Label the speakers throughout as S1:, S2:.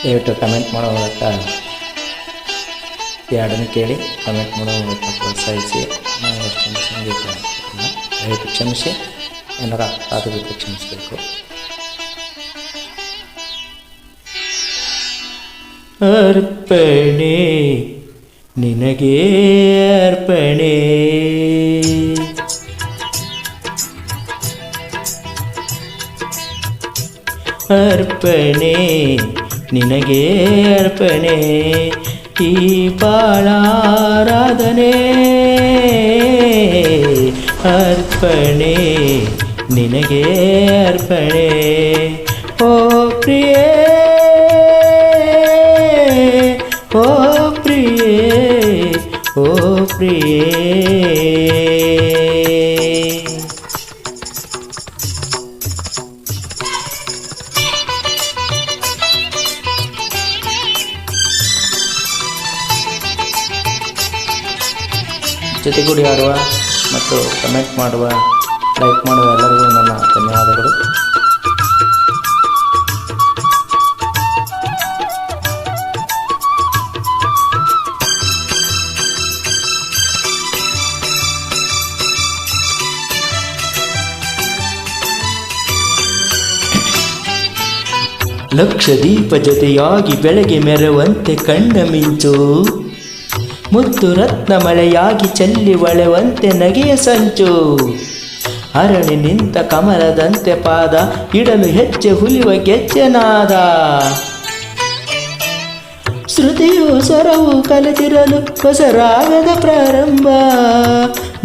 S1: ದಯವಿಟ್ಟು ಕಮೆಂಟ್ ಮಾಡೋ ಮೂಲಕ ಈ ಹಾಡನ್ನು ಕೇಳಿ ಕಮೆಂಟ್ ಮಾಡೋ ಮೂಲಕ ಪ್ರೋತ್ಸಾಹಿಸಿ. ನಾವು ಎಷ್ಟೊಂದು ಸಂಗೀತ ದಯವಿಟ್ಟು ಕ್ಷಮಿಸಿ, ಏನಾರ ಆದದ್ದು ಕ್ಷಮಿಸಬೇಕು. ಅರ್ಪಣೆ ನಿನಗೆ ಅರ್ಪಣೆ, ಅರ್ಪಣೆ ನಿನಗೆ ಅರ್ಪಣೆ, ಈ ಬಾಳಾರಾಧನೆ ಅರ್ಪಣೆ ನಿನಗೆ ಅರ್ಪಣೆ. ಓ ಪ್ರಿಯೇ, ಓ ಪ್ರಿಯೇ, ಓ ಪ್ರಿಯೇ. ಜೊತೆಗೂಡಿ ಆಡುವ ಮತ್ತು ಕಮೆಂಟ್ ಮಾಡುವ, ಲೈಕ್ ಮಾಡುವ ಎಲ್ಲರಿಗೂ ನನ್ನ ಧನ್ಯವಾದಗಳು. ಲಕ್ಷ ದೀಪ ಜೊತೆಯಾಗಿ ಬೆಳಗ್ಗೆ ಮೆರವಂತೆ ಕಣ್ಣ ಮಿಂಚು, ಮುತ್ತು ರತ್ನ ಮಳೆಯಾಗಿ ಚೆಲ್ಲಿ ಒಳೆವಂತೆ ನಗೆಯ ಸಂಚು, ಅರಳಿ ನಿಂತ ಕಮಲದಂತೆ ಪಾದ ಇಡಲು ಹೆಜ್ಜೆ ಹುಲಿವ ಗೆಜ್ಜೆನಾದ, ಶ್ರುತಿಯು ಸ್ವರವು ಕಲಿತಿರಲು ಹೊಸ ರಾಗದ ಪ್ರಾರಂಭ,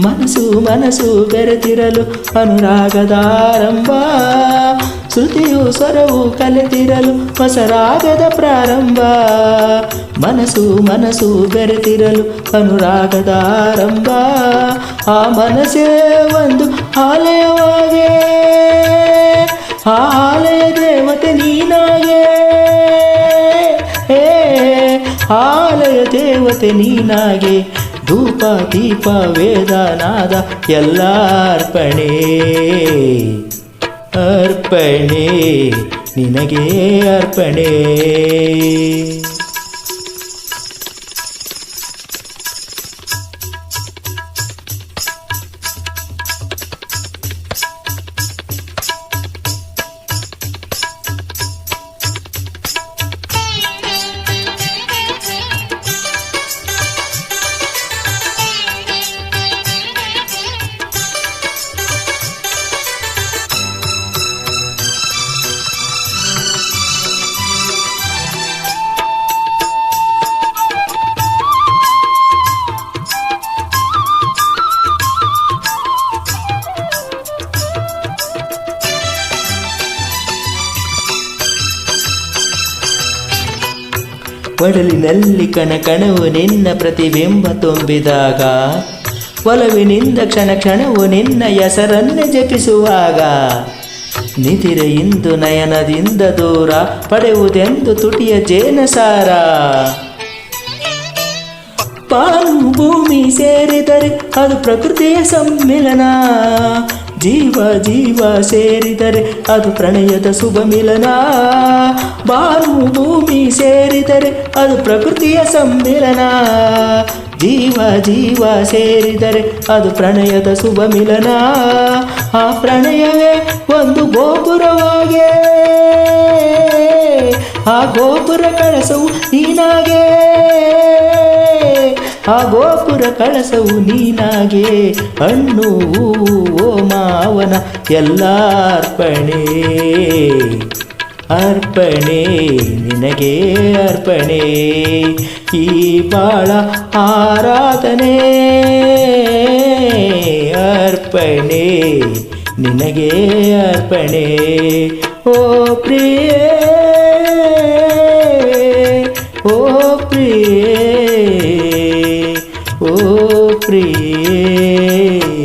S1: ಮನಸ್ಸು ಮನಸ್ಸು ಬೆರೆತಿರಲು ಅನುರಾಗದ ಆರಂಭ, ಶ್ರುತಿಯು ಸ್ವರವು ಕಲಿತಿರಲು ಹೊಸ ರಾಗದ ಪ್ರಾರಂಭ, ಮನಸ್ಸು ಮನಸ್ಸು ಬೆರೆತಿರಲು ಅನುರಾಗದ ಆರಂಭ. ಆ ಮನಸ್ಸೇ ಒಂದು ಆಲಯವಾಗೆ, ಆ ಆಲಯ ದೇವತೆ ನೀನಾಗೆ, ಆಲಯ ದೇವತೆ ನೀನಾಗೆ, ಧೂಪ ದೀಪ ವೇದ ನಾದ ಎಲ್ಲ ಅರ್ಪಣೆ, ಅರ್ಪಣೆ ನಿನಗೆ ಅರ್ಪಣೆ. ಒಡಲಿನಲ್ಲಿ ಕಣಕಣವು ನಿನ್ನ ಪ್ರತಿಬಿಂಬ ತುಂಬಿದಾಗ, ಒಲವಿನಿಂದ ಕ್ಷಣ ಕ್ಷಣವು ನಿನ್ನ ಹೆಸರನ್ನೇ ಜಪಿಸುವಾಗ, ನಿಧಿರೆಯಿಂದು ನಯನದಿಂದ ದೂರ ಪಡೆಯುವುದೆಂದು ತುಟಿಯ ಜೇನಸಾರ, ಪಾಲು ಭೂಮಿ ಸೇರಿದರೆ ಅದು ಪ್ರಕೃತಿಯ ಸಮ್ಮಿಲನ, ಜೀವ ಜೀವ ಸೇರಿದರೆ ಅದು ಪ್ರಣಯದ ಶುಭ ಮಿಲನ, ಬಾನು ಭೂಮಿ ಸೇರಿದರೆ ಅದು ಪ್ರಕೃತಿಯ ಸಮ್ಮಿಲನ, ಜೀವ ಜೀವ ಸೇರಿದರೆ ಅದು ಪ್ರಣಯದ ಶುಭ ಮಿಲನ. ಆ ಪ್ರಣಯವೇ ಒಂದು ಗೋಪುರವಾಗೆ, ಆ ಗೋಪುರ ಕಳಸವು ನೀನಾಗೆ, ಆ ಗೋಪುರ ಕಳಸವು ನೀನಾಗೆ, ಹಣ್ಣು ಹೂವು ಮಾವನ ಎಲ್ಲ ಅರ್ಪಣೆ, ಅರ್ಪಣೆ ನಿನಗೆ ಅರ್ಪಣೆ, ಈ ಬಾಳ ಆರಾಧನೆ ಅರ್ಪಣೆ ನಿನಗೆ ಅರ್ಪಣೆ. ಓ ಪ್ರಿಯೇ, ಓ ಪ್ರಿಯೇ, ಓ ಪ್ರಿಯೇ.